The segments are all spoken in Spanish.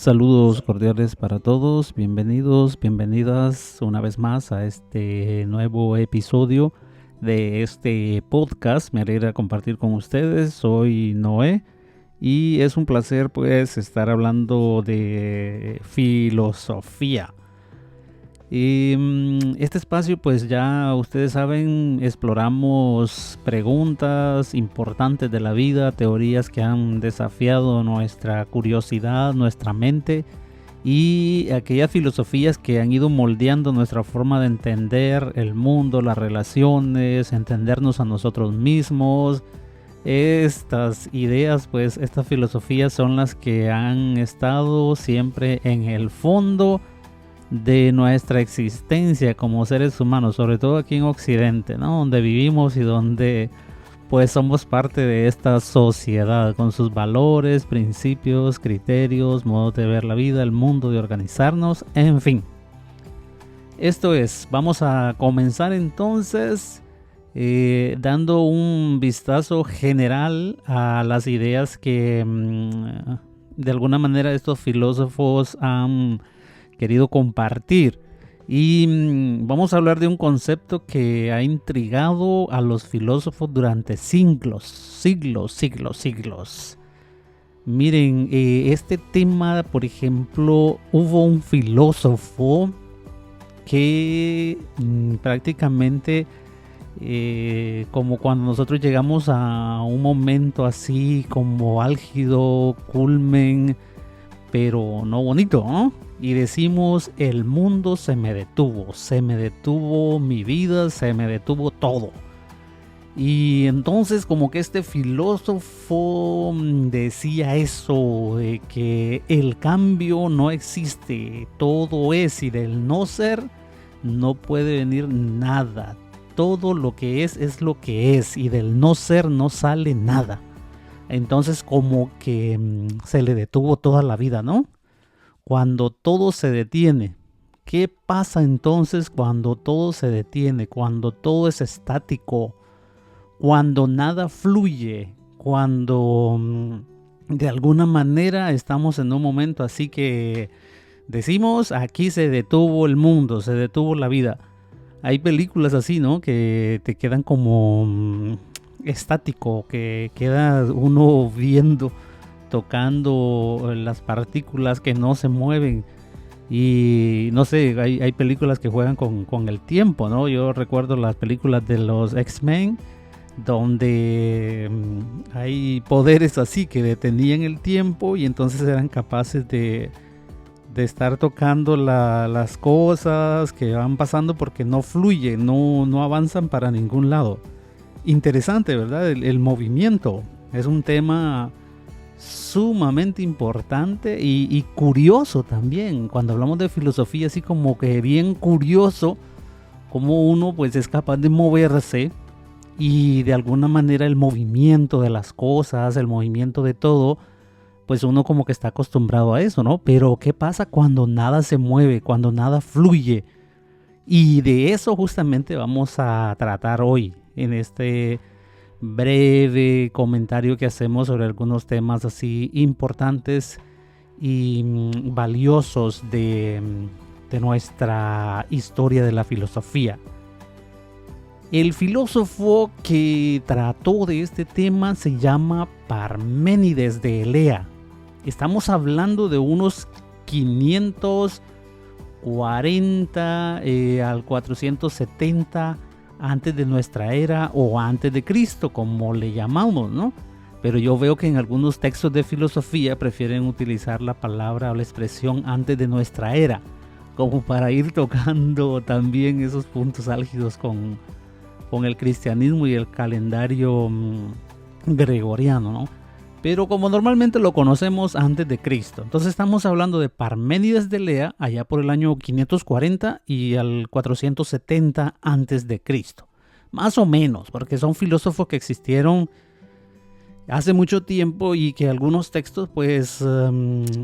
Saludos cordiales para todos, bienvenidos, bienvenidas una vez más a este nuevo episodio de este podcast. Me alegra compartir con ustedes, soy Noé y es un placer pues estar hablando de filosofía. Este espacio pues ya ustedes saben, exploramos preguntas importantes de la vida, teorías que han desafiado nuestra curiosidad, nuestra mente y aquellas filosofías que han ido moldeando nuestra forma de entender el mundo, las relaciones, entendernos a nosotros mismos. Estas ideas, pues estas filosofías son las que han estado siempre en el fondo de nuestra existencia como seres humanos, sobre todo aquí en Occidente, ¿no? Donde vivimos y donde pues somos parte de esta sociedad con sus valores, principios, criterios, modos de ver la vida, el mundo, de organizarnos, en fin. Esto es, vamos a comenzar entonces dando un vistazo general a las ideas que de alguna manera estos filósofos han querido compartir. Y vamos a hablar de un concepto que ha intrigado a los filósofos durante siglos. Miren, este tema, por ejemplo, hubo un filósofo que prácticamente como cuando nosotros llegamos a un momento así como álgido, culmen, pero no bonito, ¿no? Y decimos, el mundo se me detuvo mi vida, se me detuvo todo. Y entonces como que este filósofo decía eso, de que el cambio no existe, todo es, y del no ser no puede venir nada. Todo lo que es lo que es, y del no ser no sale nada. Entonces como que se le detuvo toda la vida, ¿no? Cuando todo se detiene, ¿qué pasa entonces cuando todo se detiene? Cuando todo es estático, cuando nada fluye, cuando de alguna manera estamos en un momento así que decimos, aquí se detuvo el mundo, se detuvo la vida. Hay películas así, ¿no? Que te quedan como estático, que queda uno viendo, tocando las partículas que no se mueven. Y no sé, hay películas que juegan con el tiempo, ¿no? Yo recuerdo las películas de los X-Men, donde hay poderes así que detenían el tiempo y entonces eran capaces de estar tocando las cosas que van pasando porque no fluye, no avanzan para ningún lado. Interesante, ¿verdad? El movimiento es un tema sumamente importante y curioso también. Cuando hablamos de filosofía, así como que bien curioso cómo uno pues es capaz de moverse y de alguna manera el movimiento de las cosas, el movimiento de todo, pues uno como que está acostumbrado a eso, ¿no? Pero ¿qué pasa cuando nada se mueve, cuando nada fluye? Y de eso justamente vamos a tratar hoy en este breve comentario que hacemos sobre algunos temas así importantes y valiosos de nuestra historia de la filosofía. El filósofo que trató de este tema se llama Parménides de Elea. Estamos hablando de unos 540 al 470 antes de nuestra era o antes de Cristo, como le llamamos, ¿no? Pero yo veo que en algunos textos de filosofía prefieren utilizar la palabra o la expresión antes de nuestra era, como para ir tocando también esos puntos álgidos con el cristianismo y el calendario gregoriano, ¿no? Pero como normalmente lo conocemos antes de Cristo. Entonces estamos hablando de Parménides de Elea allá por el año 540 y al 470 antes de Cristo. Más o menos, porque son filósofos que existieron hace mucho tiempo y que algunos textos pues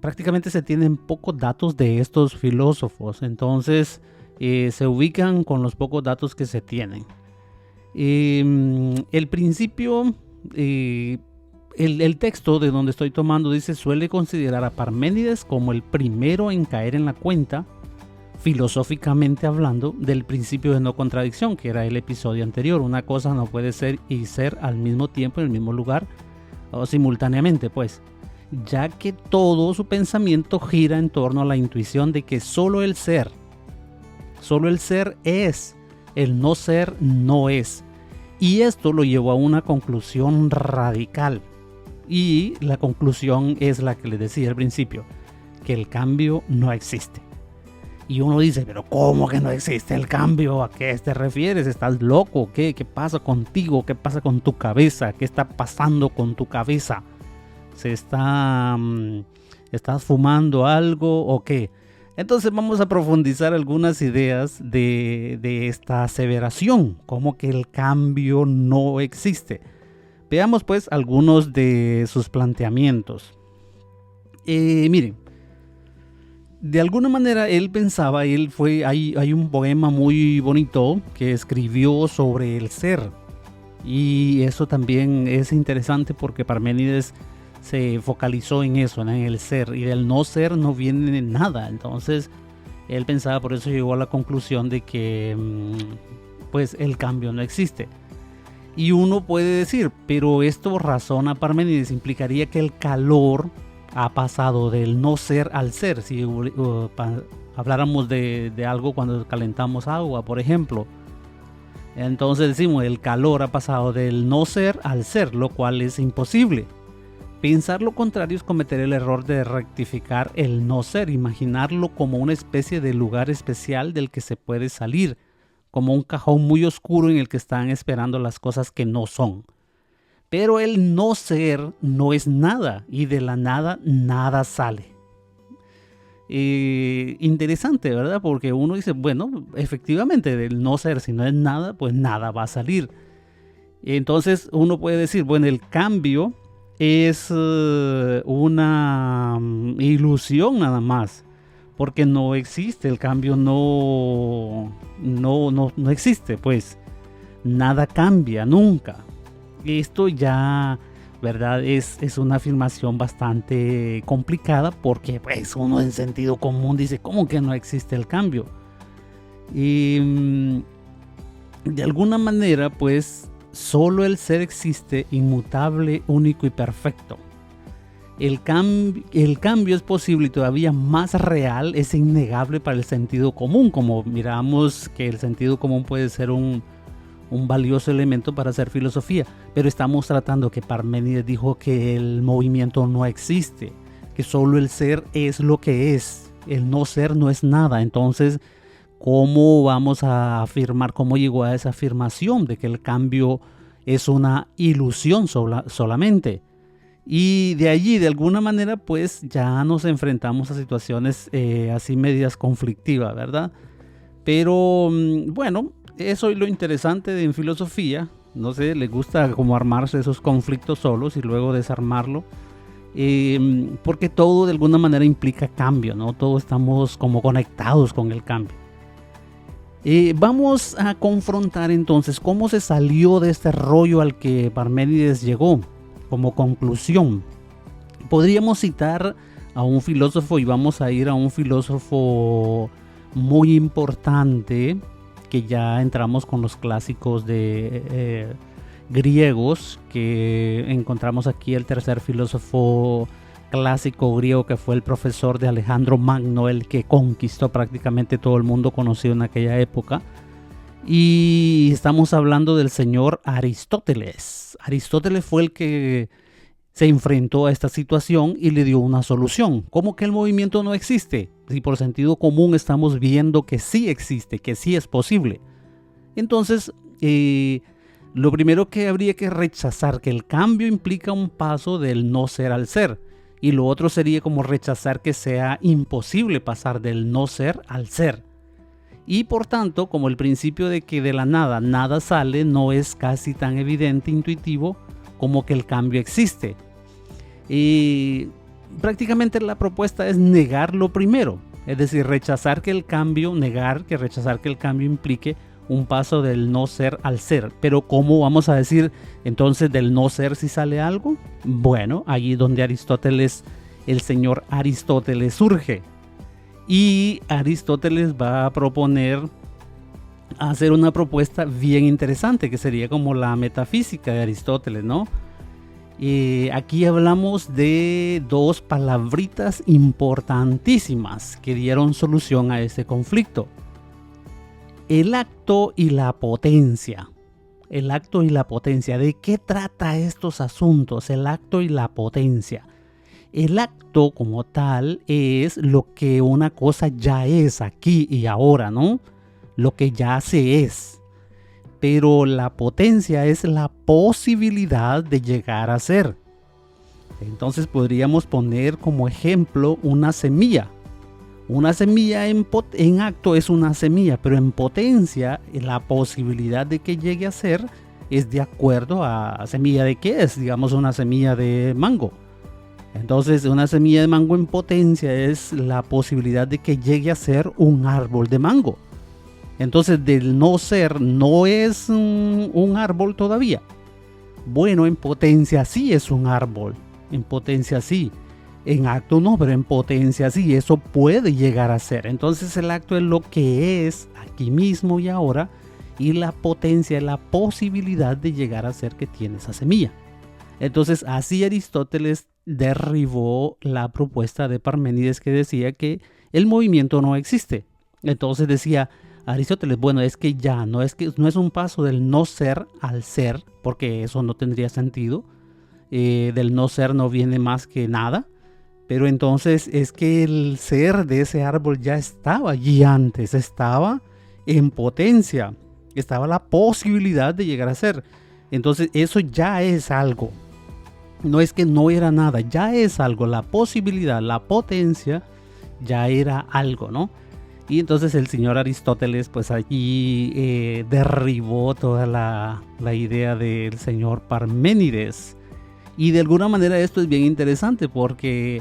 prácticamente se tienen pocos datos de estos filósofos. Entonces se ubican con los pocos datos que se tienen. El principio el texto de donde estoy tomando dice: suele considerar a Parménides como el primero en caer en la cuenta, filosóficamente hablando, del principio de no contradicción, que era el episodio anterior. Una cosa no puede ser y ser al mismo tiempo en el mismo lugar o simultáneamente, pues, ya que todo su pensamiento gira en torno a la intuición de que solo el ser es, el no ser no es. Y esto lo llevó a una conclusión radical. Y la conclusión es la que les decía al principio, que el cambio no existe. Y uno dice: pero ¿cómo que no existe el cambio? ¿A qué te refieres? ¿Estás loco? ¿Qué pasa contigo? ¿Qué pasa con tu cabeza? ¿Qué está pasando con tu cabeza? ¿Estás fumando algo o qué? Entonces vamos a profundizar algunas ideas de esta aseveración, como que el cambio no existe. Veamos pues algunos de sus planteamientos. Miren, de alguna manera él pensaba, hay un poema muy bonito que escribió sobre el ser. Y eso también es interesante porque Parménides se focalizó en eso, en el ser, y del no ser no viene nada. Entonces él pensaba, por eso llegó a la conclusión de que pues el cambio no existe. Y uno puede decir: pero esto, razona Parménides, implicaría que el calor ha pasado del no ser al ser. Si habláramos de algo cuando calentamos agua, por ejemplo, entonces decimos: el calor ha pasado del no ser al ser, lo cual es imposible. Pensar lo contrario es cometer el error de rectificar el no ser, imaginarlo como una especie de lugar especial del que se puede salir, como un cajón muy oscuro en el que están esperando las cosas que no son. Pero el no ser no es nada, y de la nada nada sale. Interesante, ¿verdad? Porque uno dice: bueno, efectivamente, del no ser, si no es nada, pues nada va a salir. Entonces uno puede decir: bueno, el cambio es una ilusión nada más, porque no existe, el cambio no existe, pues nada cambia nunca. Esto ya, ¿verdad? Es una afirmación bastante complicada, porque pues uno en sentido común dice: ¿cómo que no existe el cambio? Y de alguna manera pues solo el ser existe, inmutable, único y perfecto. El cambio es posible y todavía más real, es innegable para el sentido común, como miramos que el sentido común puede ser un valioso elemento para hacer filosofía, pero estamos tratando que Parménides dijo que el movimiento no existe, que solo el ser es lo que es, el no ser no es nada. Entonces, ¿cómo vamos a afirmar, cómo llegó a esa afirmación de que el cambio es una ilusión solamente? Y de allí, de alguna manera, pues ya nos enfrentamos a situaciones así medias conflictivas, ¿verdad? Pero bueno, eso es lo interesante en filosofía. No sé, les gusta como armarse esos conflictos solos y luego desarmarlo. Porque todo de alguna manera implica cambio, ¿no? Todos estamos como conectados con el cambio. Vamos a confrontar entonces cómo se salió de este rollo al que Parménides llegó como conclusión. Podríamos citar a un filósofo, y vamos a ir a un filósofo muy importante, que ya entramos con los clásicos de griegos, que encontramos aquí el tercer filósofo clásico griego, que fue el profesor de Alejandro Magno, el que conquistó prácticamente todo el mundo conocido en aquella época. Y estamos hablando del señor Aristóteles. Aristóteles fue el que se enfrentó a esta situación y le dio una solución. ¿Cómo que el movimiento no existe? Si por sentido común estamos viendo que sí existe, que sí es posible. Entonces, lo primero que habría que rechazar, que el cambio implica un paso del no ser al ser. Y lo otro sería como rechazar que sea imposible pasar del no ser al ser. Y por tanto, como el principio de que de la nada nada sale no es casi tan evidente, intuitivo, como que el cambio existe. Y prácticamente la propuesta es negar lo primero, es decir, rechazar que el cambio implique un paso del no ser al ser. Pero ¿cómo vamos a decir entonces del no ser si sale algo? Bueno, allí donde Aristóteles, el señor Aristóteles surge. Y Aristóteles va a proponer hacer una propuesta bien interesante, que sería como la metafísica de Aristóteles, ¿no? Aquí hablamos de dos palabritas importantísimas que dieron solución a este conflicto. El acto y la potencia. El acto y la potencia. ¿De qué trata estos asuntos? El acto y la potencia. El acto como tal es lo que una cosa ya es aquí y ahora, ¿no? Lo que ya se es. Pero la potencia es la posibilidad de llegar a ser. Entonces podríamos poner como ejemplo una semilla. Una semilla en acto es una semilla, pero en potencia la posibilidad de que llegue a ser es de acuerdo a semilla de qué es, digamos una semilla de mango. Entonces una semilla de mango en potencia es la posibilidad de que llegue a ser un árbol de mango. Entonces del no ser no es un árbol todavía. Bueno, en potencia sí es un árbol, en potencia sí. En acto no, pero en potencia sí, eso puede llegar a ser. Entonces el acto es lo que es aquí mismo y ahora, y la potencia es la posibilidad de llegar a ser que tiene esa semilla. Entonces así Aristóteles derribó la propuesta de Parménides, que decía que el movimiento no existe. Entonces decía Aristóteles, bueno, es que ya no es un paso del no ser al ser, porque eso no tendría sentido. Del no ser no viene más que nada. Pero entonces es que el ser de ese árbol ya estaba allí antes, estaba en potencia, estaba la posibilidad de llegar a ser. Entonces eso ya es algo. No es que no era nada, ya es algo, la posibilidad, la potencia ya era algo, ¿no? Y entonces el señor Aristóteles pues allí derribó toda la idea del señor Parménides. Y de alguna manera esto es bien interesante porque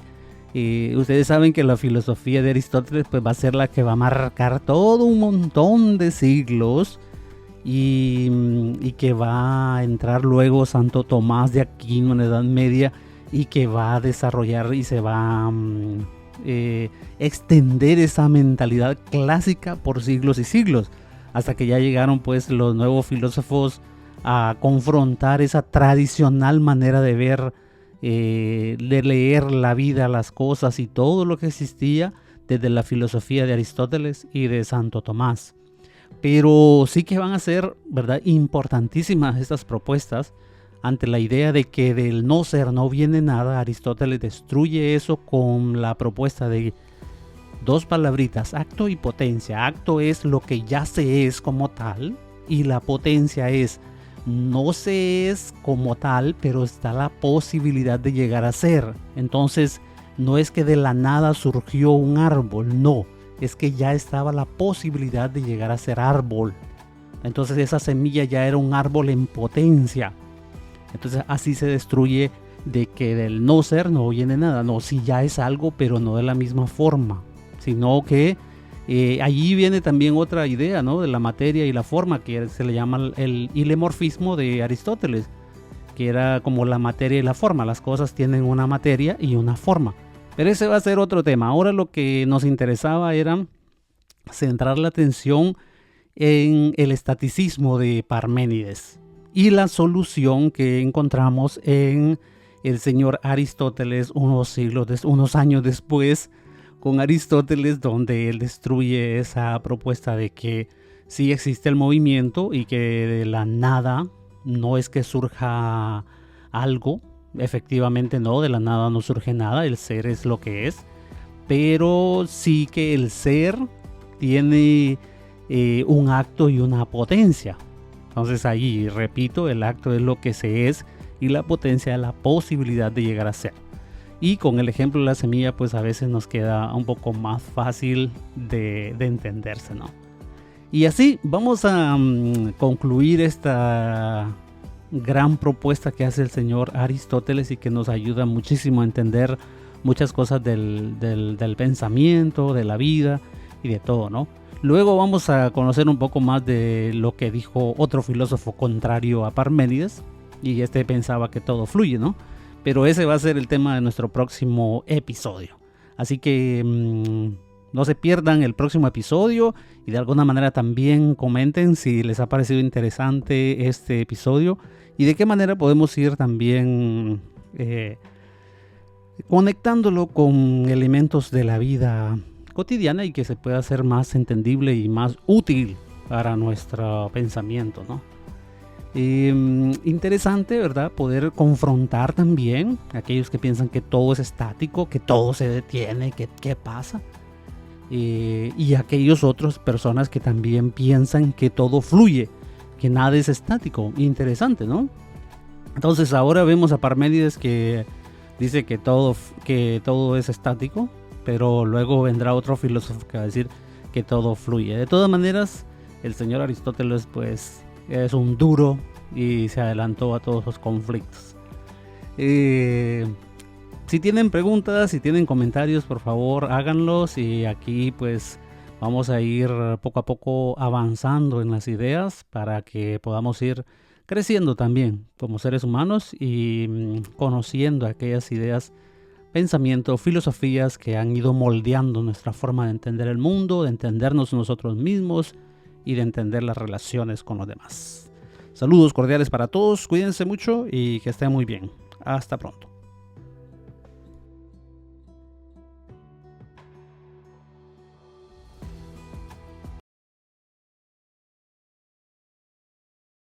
ustedes saben que la filosofía de Aristóteles pues va a ser la que va a marcar todo un montón de siglos y que va a entrar luego Santo Tomás de Aquino en la Edad Media y que va a desarrollar y se va a extender esa mentalidad clásica por siglos y siglos, hasta que ya llegaron pues los nuevos filósofos a confrontar esa tradicional manera de ver, de leer la vida, las cosas y todo lo que existía desde la filosofía de Aristóteles y de Santo Tomás. Pero sí que van a ser, ¿verdad?, importantísimas estas propuestas. Ante la idea de que del no ser no viene nada, Aristóteles destruye eso con la propuesta de dos palabritas, acto y potencia. Acto es lo que ya se es como tal y la potencia es no se es como tal, pero está la posibilidad de llegar a ser. Entonces no es que de la nada surgió un árbol, no, es que ya estaba la posibilidad de llegar a ser árbol. Entonces esa semilla ya era un árbol en potencia. Entonces así se destruye de que del no ser no viene nada. No, sí ya es algo, pero no de la misma forma, sino que allí viene también otra idea, ¿no?, de la materia y la forma, que se le llama el ilemorfismo de Aristóteles, que era como la materia y la forma. Las cosas tienen una materia y una forma. Pero ese va a ser otro tema. Ahora lo que nos interesaba era centrar la atención en el estaticismo de Parménides y la solución que encontramos en el señor Aristóteles unos años después, con Aristóteles, donde él destruye esa propuesta de que sí existe el movimiento y que de la nada no es que surja algo. Efectivamente no, de la nada no surge nada, el ser es lo que es, pero sí que el ser tiene un acto y una potencia. Entonces ahí, repito, el acto es lo que se es y la potencia es la posibilidad de llegar a ser. Y con el ejemplo de la semilla, pues a veces nos queda un poco más fácil de entenderse, ¿no? Y así vamos a concluir esta gran propuesta que hace el señor Aristóteles y que nos ayuda muchísimo a entender muchas cosas del pensamiento, de la vida y de todo, ¿no? Luego vamos a conocer un poco más de lo que dijo otro filósofo contrario a Parménides, y este pensaba que todo fluye, ¿no? Pero ese va a ser el tema de nuestro próximo episodio. Así que no se pierdan el próximo episodio, y de alguna manera también comenten si les ha parecido interesante este episodio y de qué manera podemos ir también conectándolo con elementos de la vida cotidiana y que se pueda hacer más entendible y más útil para nuestro pensamiento, ¿no? Interesante, ¿verdad? Poder confrontar también a aquellos que piensan que todo es estático, que todo se detiene, que qué pasa. Y aquellos otras personas que también piensan que todo fluye, que nada es estático. Interesante, ¿no? Entonces ahora vemos a Parménides que dice que todo es estático, pero luego vendrá otro filósofo que va a decir que todo fluye. De todas maneras, el señor Aristóteles pues es un duro y se adelantó a todos los conflictos. Si tienen preguntas, si tienen comentarios, por favor háganlos, y aquí pues vamos a ir poco a poco avanzando en las ideas para que podamos ir creciendo también como seres humanos y conociendo aquellas ideas, pensamientos, filosofías que han ido moldeando nuestra forma de entender el mundo, de entendernos nosotros mismos y de entender las relaciones con los demás. Saludos cordiales para todos, cuídense mucho y que estén muy bien. Hasta pronto.